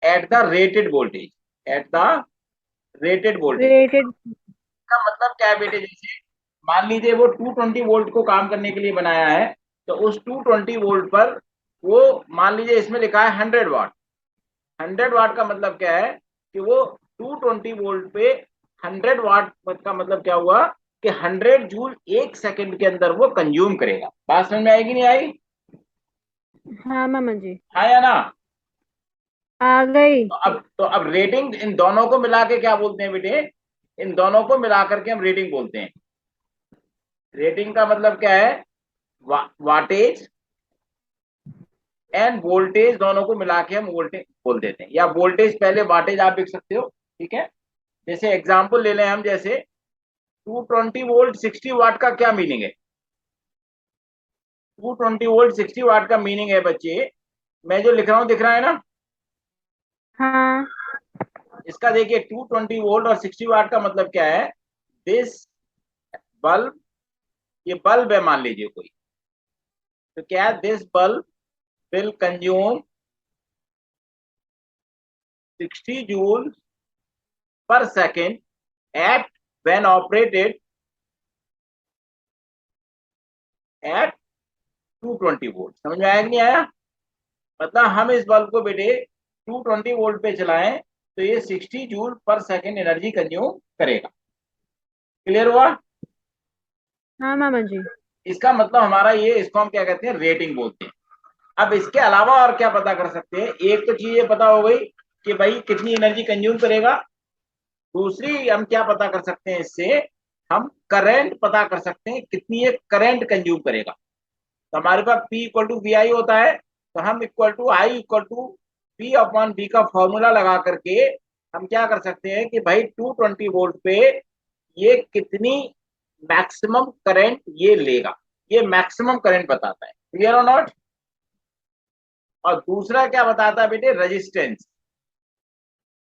at the rated voltage, at the rated voltage। Rated. का मतलब क्या है बेटे, जैसे मान लीजिए वो 220 वोल्ट को काम करने के लिए बनाया है, तो उस 220 वोल्ट पर वो मान लीजिए इसमें लिखा है 100 वाट। 100 वाट का मतलब क्या है कि वो 220 वोल्ट पे 100 वाट का मतलब क्या हुआ कि 100 जूल एक सेकंड के अंदर वो कंज्यूम करेगा। बात समझ में आएगी नहीं आई? हाँ मामा जी, हाँ या ना? आ गई। तो अब रेटिंग इन दोनों को मिला के क्या बोलते हैं बेटे? इन दोनों को मिला करके हम रेटिंग बोलते हैं। रेटिंग का मतलब क्या है? वाटेज एंड वोल्टेज दोनों को मिला के हम वोल्टेज बोल देते हैं, या वोल्टेज पहले वाटेज आप लिख सकते हो। ठीक है, जैसे एग्जांपल ले लें हम, जैसे 220 वोल्ट 60 वाट का क्या मीनिंग है? 220 वोल्ट 60 वाट का मीनिंग है बच्चे, मैं जो लिख रहा हूं दिख रहा है ना? हाँ इसका देखिए 220 वोल्ट और 60 वाट का मतलब क्या है? दिस बल्ब, ये बल्ब है मान लीजिए कोई, तो क्या है? This bulb will consume 60 joule per second at when operated at 220 volt. समझ में आया कि नहीं आया? मतलब हम इस बल्ब को बेटे 220 वोल्ट पे चलाएं तो ये 60 joule per second energy consume करेगा। क्लियर हुआ? हाँ मामा जी। इसका मतलब हमारा ये, इसको हम क्या कहते हैं, रेटिंग बोलते हैं। अब इसके अलावा और क्या पता कर सकते हैं? एक तो चीज ये पता हो गई कि भाई कितनी एनर्जी कंज्यूम करेगा। दूसरी हम क्या पता कर सकते हैं इससे? हम करंट पता कर सकते हैं कितनी ये करंट कंज्यूम करेगा। तो हमारे पास P equal to V I होता है, तो हम equal to I equal to P upon V का फॉर्मूला लगा करके हम क्या कर सकते हैं कि भाई 220 वोल्ट पे ये कितनी मैक्सिमम करंट ये लेगा, ये मैक्सिमम करंट बताता है। क्लियर और नॉट? और दूसरा क्या बताता है बेटे? रेजिस्टेंस।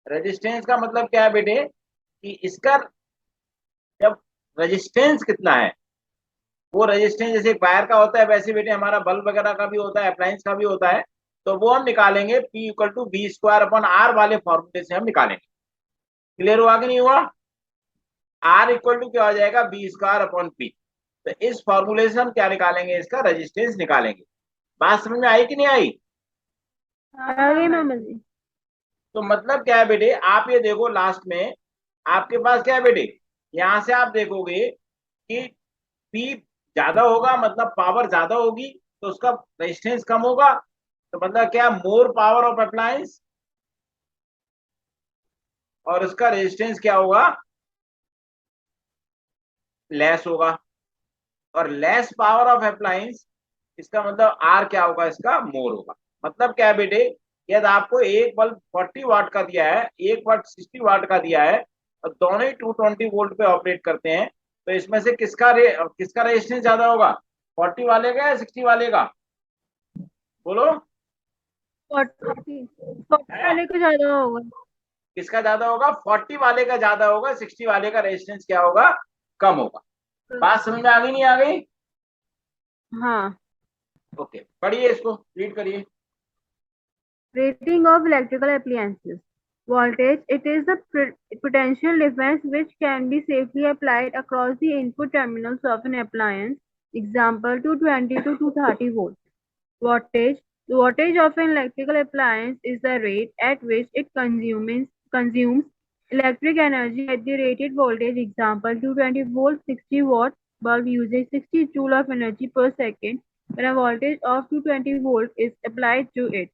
रेजिस्टेंस का मतलब क्या है बेटे कि इसका जब रेजिस्टेंस कितना है, वो रेजिस्टेंस जैसे वायर का होता है वैसे बेटे हमारा बल्ब वगैरह का भी होता है, अप्लायंस का भी होता है। तो वो हम निकालेंगे P equal to V square upon R वाले फॉर्मूले से हम निकालेंगे। क्लियर हुआ कि नहीं हुआ? R इक्वल टू क्या हो जाएगा? V square upon P. तो इस फॉर्मूले से हम क्या निकालेंगे? इसका रेजिस्टेंस निकालेंगे। बात समझ में आई कि नहीं आई? आ गई मामा जी। तो मतलब क्या है बेटे, आप ये देखो लास्ट में आपके पास क्या है बेटे, यहां से आप देखोगे कि P ज्यादा होगा मतलब पावर ज्यादा होगी तो उसका रेजिस्टेंस कम होगा। तो मतलब क्या, मोर पावर ऑफ अप्लायंस और उसका रेजिस्टेंस क्या होगा? लेस होगा। और लेस पावर ऑफ अप्लायंस, इसका मतलब आर क्या होगा? इसका मोर होगा। मतलब क्या है बेटे, यदि आपको एक बल्ब 40 वाट का दिया है, एक बल्ब 60 वाट का दिया है और दोनों ही 220 वोल्ट पे ऑपरेट करते हैं, तो इसमें से किसका रेजिस्टेंस ज्यादा होगा? 40 वाले का या 60 वाले का? बोलो। 40 वाले को ज्यादा होगा। किसका ज्यादा होगा? 40 वाले का ज्यादा होगा, 60 वाले का रेजिस्टेंस क्या होगा? कम होगा। बात समझ में आ गई नहीं आ गई? हाँ। ओके, पढ़िए इसको, रीड करिए। Rating of electrical appliances. Voltage. It is the potential difference which can be safely applied across the input terminals of an appliance. Example 220 to 230 volts. Wattage. The wattage of an electrical appliance is the rate at which it consumes electric energy at the rated voltage. Example 220 volts 60 watt bulb uses 60 joule of energy per second when a voltage of 220 volts is applied to it.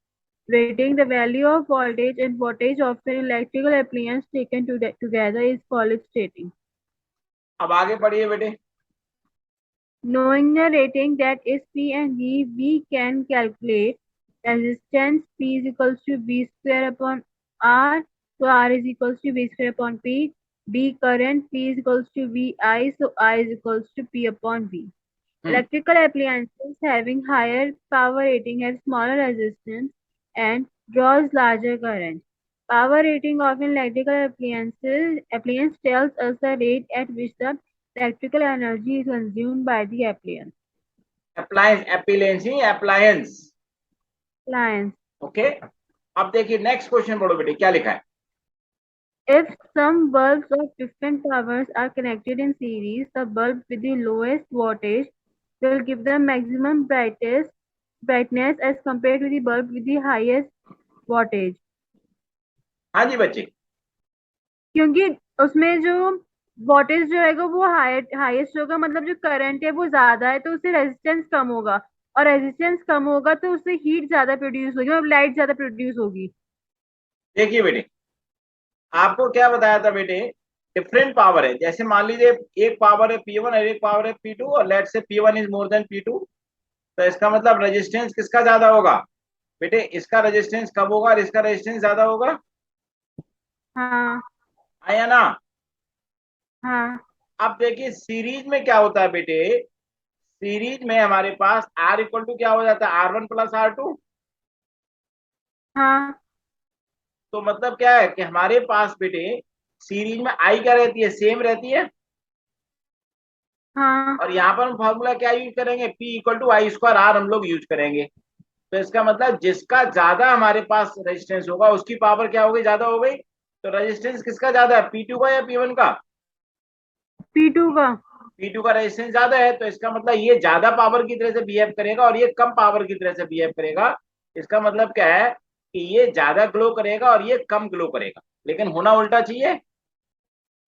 Rating. The value of voltage and wattage of an electrical appliance taken together is called its rating. अब आगे पढ़िए बेटे। Knowing the rating that is P and V, we can calculate resistance P is equals to V square upon R. So R is equals to V square upon P. B current P is equals to VI. So I is equals to P upon V. Electrical appliances having higher power rating have smaller resistance and draws larger current. Power rating of an electrical appliance tells us the rate at which the electrical energy is consumed by the appliance. Appliance. Appliance. Okay, अब देखिए नेक्स्ट क्वेश्चन पढ़ो बेटे, क्या लिखा है? If some bulbs of different powers are connected in series, the bulb with the lowest wattage will give the maximum brightness as compared to the bulb with the highest wattage. हाँ जी बच्चे। क्योंकि उसमें जो वोल्टेज जो है वो हाईएस्ट होगा, मतलब जो करंट है वो ज्यादा है तो उससे रेजिस्टेंस कम होगा, और रेजिस्टेंस कम होगा तो उससे हीट ज्यादा प्रोड्यूस होगी, मतलब लाइट ज्यादा प्रोड्यूस होगी। देखिए बेटे, आपको क्या बताया था बेटे, डिफरेंट पावर है। जैसे मान लीजिए एक पावर है P1 और एक पावर है P2 और लेट से P1 is more than P2, तो इसका मतलब रेजिस्टेंस किसका ज्यादा होगा? बेटे इसका रेजिस्टेंस कम होगा और इसका रेजिस्टेंस ज्यादा होगा। हाँ। आया ना? हाँ। अब देखिए सीरीज में क्या होता है बेटे, सीरीज में हमारे पास R इक्वल टू क्या हो जाता है? R1 plus R2। हाँ। तो मतलब क्या है कि हमारे पास बेटे सीरीज में आई क्या रहती है? सेम रहती है। हाँ। और यहाँ पर हम फॉर्मूला क्या यूज करेंगे? P equal to I square R हम लोग यूज करेंगे। तो इसका मतलब जिसका ज्यादा हमारे पास रेजिस्टेंस होगा उसकी पावर क्या हो गई, ज्यादा हो गई। तो रेजिस्टेंस किसका ज्यादा है, P2 का या P1 का? P2 का। P2 का रेजिस्टेंस ज्यादा है, तो इसका मतलब ये ज्यादा पावर की तरह से बिहेव करेगा और ये कम पावर की तरह से बिहेव करेगा। इसका मतलब क्या है कि ये ज्यादा ग्लो करेगा और ये कम ग्लो करेगा, लेकिन होना उल्टा चाहिए।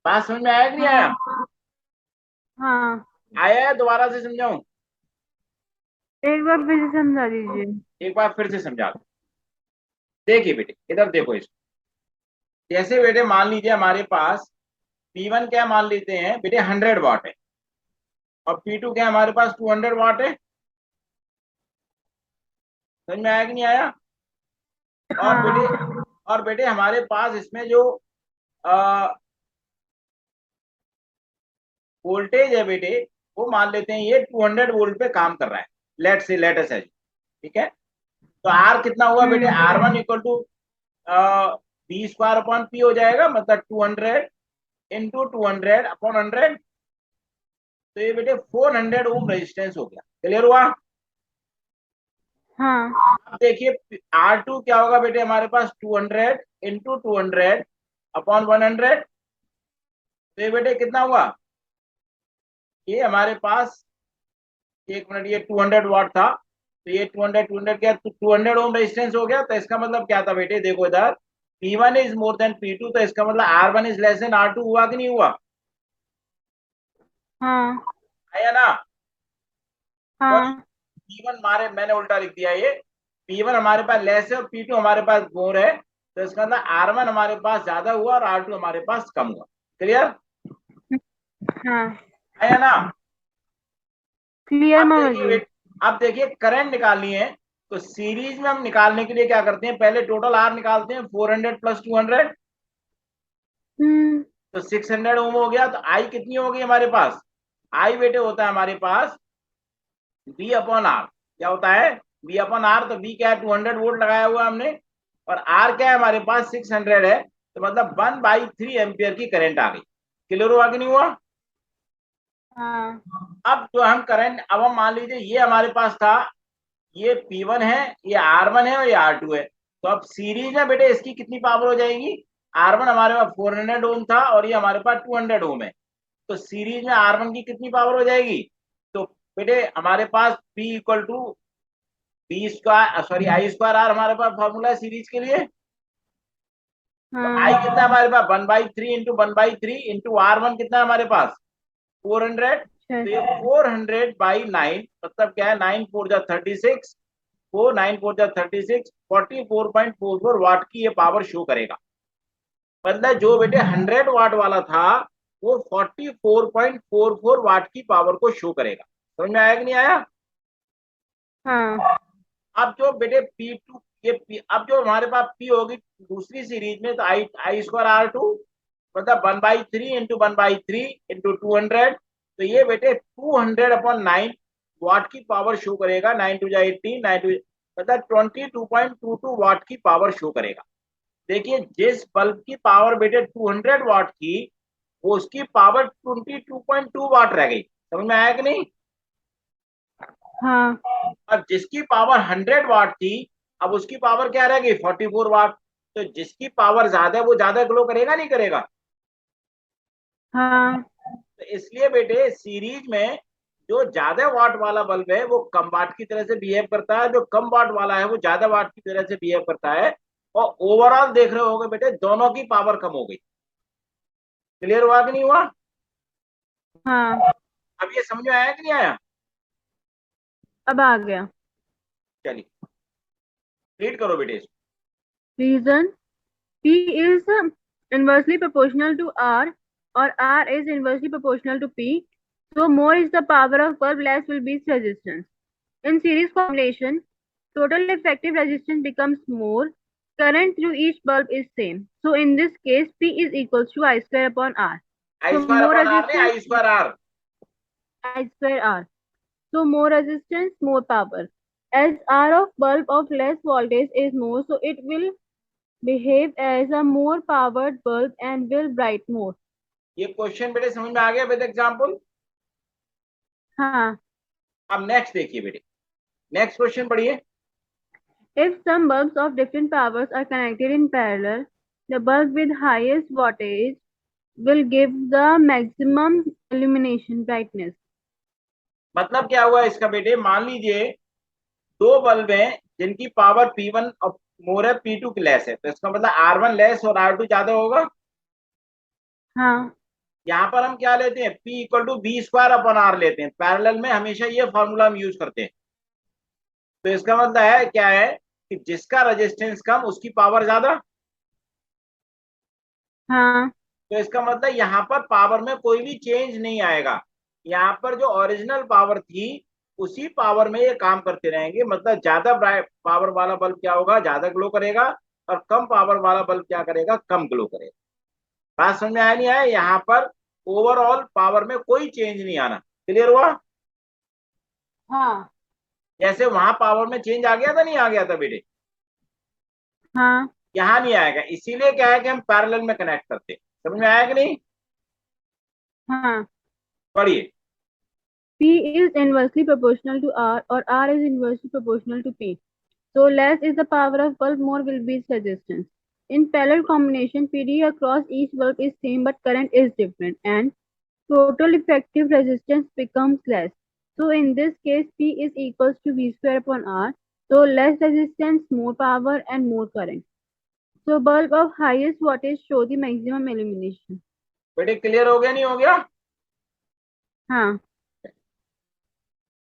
बात समझ में आया कि नहीं आया? हाँ हाँ, आया है, दोबारा से समझाऊं? एक बार फिर से समझा दीजिए। एक बार फिर से समझा दूं। देखिए बेटे, इधर देखो इसको। जैसे बेटे मान लीजिए हमारे पास P1 क्या मान लेते हैं बेटे, 100 वाट है, और P2 क्या हमारे पास 200 वाट है। समझ में आया कि नहीं आया? और बेटे, हाँ और बेटे हमारे पास इसमें जो वोल्टेज है बेटे, वो मान लेते हैं ये 200 वोल्ट पे काम कर रहा है। लेट अस एज्यूम, ठीक है। तो आर कितना हुआ बेटे, R1 equal to B² upon P हो जाएगा, मतलब 200 × 200 अपॉन 100। तो ये बेटे 400 ओम रेजिस्टेंस हो गया। क्लियर हुआ? हाँ अब देखिए R2 क्या होगा बेटे हमारे पास, 200 × 200 अपॉन 100। तो ये बेटे कितना हुआ, ये हमारे पास, एक मिनट, ये 200 वाट था, तो ये 200 क्या, 200 ओम रेजिस्टेंस हो गया। तो इसका मतलब क्या था बेटे, देखो इधर, P1 is more than P2, तो इसका मतलब R1 is less than R2 हुआ कि नहीं हुआ? हाँ आया ना? सॉरी, हाँ P1 हमारे, मैंने उल्टा लिख दिया ये। P1 हमारे पास लेस है और P2 हमारे पास मोर है, तो इसका मतलब R1 हमारे पास ज्यादा हुआ और R2 हमारे पास कम हुआ। क्लियर? हाँ, आया ना? क्लियर अब मामा देखिए जी। अब देखिए करंट निकालनी है। तो सीरीज में हम निकालने के लिए क्या करते हैं, पहले टोटल आर निकालते हैं, 400 + 200, हम्म। तो 600 ओम हो गया। तो आई कितनी होगी हमारे पास, आई बेटे होता है हमारे पास B/R। क्या होता है, B/R। तो B क्या है, 200 वोल्ट लगाया हुआ हमने, और R क्या है हमारे पास 600 है, तो मतलब 1/3 एम्पियर की करंट आ गई। क्लियर हुआ कि नहीं हुआ? हाँ अब जो हम करंट, अब हम मान लीजिए ये हमारे पास था, ये P1 है, ये R1 है और ये R2 है। तो अब सीरीज में बेटे इसकी कितनी पावर हो जाएगी, R1 हमारे पास 400 ओम था और ये हमारे पास 200 ओम है, तो सीरीज में R1 की कितनी पावर हो जाएगी। तो बेटे हमारे पास I²R हमारे पास फॉर्मूला है सीरीज के लिए। तो आई कितना है हाँ, हमारे पास, 1/3 × 1/3 इंटू R1 कितना है हमारे पास, 400। तो ये 400/9, मतलब क्या है, 9×4 = 36, 9×4 = 36, 44.44 वाट की ये पावर शो करेगा। मतलब जो बेटे 100 वाट वाला था, वो 44.44 वाट की पावर को शो करेगा। समझ में आया कि नहीं आया? हाँ, अब जो बेटे P2, अब जो हमारे पास P होगी दूसरी सीरीज में, तो I²R2, मतलब 1/3 × 1/3 × 200। तो ये बेटे 200/9 वाट की पावर शो करेगा। 9×2 = 18, 9 मतलब 22.22 वाट की पावर शो करेगा। देखिए जिस बल्ब की पावर बेटे 200 वाट थी, वो उसकी पावर 22.2 वाट रह गई। समझ में आया कि नहीं? हाँ, अब जिसकी पावर 100 वाट थी, अब उसकी पावर क्या रहेगी, 44 वाट। तो जिसकी पावर ज्यादा है वो ज्यादा ग्लो करेगा नहीं करेगा? हाँ, तो इसलिए बेटे सीरीज में जो ज्यादा वाट वाला बल्ब है वो कम वाट की तरह से बिहेव करता है, जो कम वाट वाला है वो ज्यादा वाट की तरह से बिहेव करता है। और ओवरऑल देख रहे होगे बेटे, दोनों की पावर कम हो गई। क्लियर हुआ कि नहीं हुआ? हाँ, अब ये समझ में आया कि नहीं आया? अब आ गया। चलिए रीड करो बेटे इसको। Reason: P is inversely proportional to R, or R is inversely proportional to P. So more is the power of bulb, less will be its resistance. In series combination, total effective resistance becomes more. Current through each bulb is same. So in this case, P is equals to I square upon R. I So square more upon R नहीं, resistance, I square R. I square R. So more resistance, more power. As R of bulb of less voltage is more, so it will behave as a more powered bulb and will bright more. ये क्वेश्चन बेटे समझ में आ गया विद एग्जाम्पल? हाँ, अब नेक्स्ट देखिए बेटे, नेक्स्ट क्वेश्चन पढ़िए। If some bulbs of different powers are connected in parallel, the bulb with highest wattage will give the maximum illumination brightness. मतलब क्या हुआ इसका बेटे, मान लीजिए दो बल्ब हैं जिनकी पावर P1 मोर है, P2 की लेस है, तो इसका मतलब R1 लेस और R2 ज्यादा होगा। हाँ यहाँ पर हम क्या लेते हैं, P equal to V square upon R लेते हैं, पैरेलल में हमेशा ये फॉर्मूला हम यूज करते हैं। तो इसका मतलब है क्या है कि जिसका रेजिस्टेंस कम उसकी पावर ज्यादा। हाँ तो इसका मतलब यहाँ पर पावर में कोई भी चेंज नहीं आएगा, यहाँ पर जो ओरिजिनल पावर थी उसी पावर में ये काम करते रहेंगे। मतलब ज्यादा पावर वाला बल्ब क्या होगा, ज्यादा ग्लो करेगा, और कम पावर वाला बल्ब क्या करेगा, कम ग्लो करेगा। बात समझ में आया नहीं आया, यहाँ पर ओवरऑल पावर में कोई चेंज नहीं आना। क्लियर हुआ? हाँ जैसे वहां पावर में चेंज आ गया था, नहीं आ गया था बेटे, हाँ यहाँ नहीं आएगा। इसीलिए क्या है कि हम पैरेलल में कनेक्ट करते हैं। समझ में आया कि नहीं? हाँ। पढ़िए। P is inversely proportional to R or R is inversely proportional to P. So less is the power of bulb, more will be its resistance. In parallel combination, PD across each bulb is same but current is different and total effective resistance becomes less. So in this case, P is equals to V square upon R. So less resistance, more power and more current. So bulb of highest wattage show the maximum illumination. बेटे क्लियर हो गया नहीं हो गया? हाँ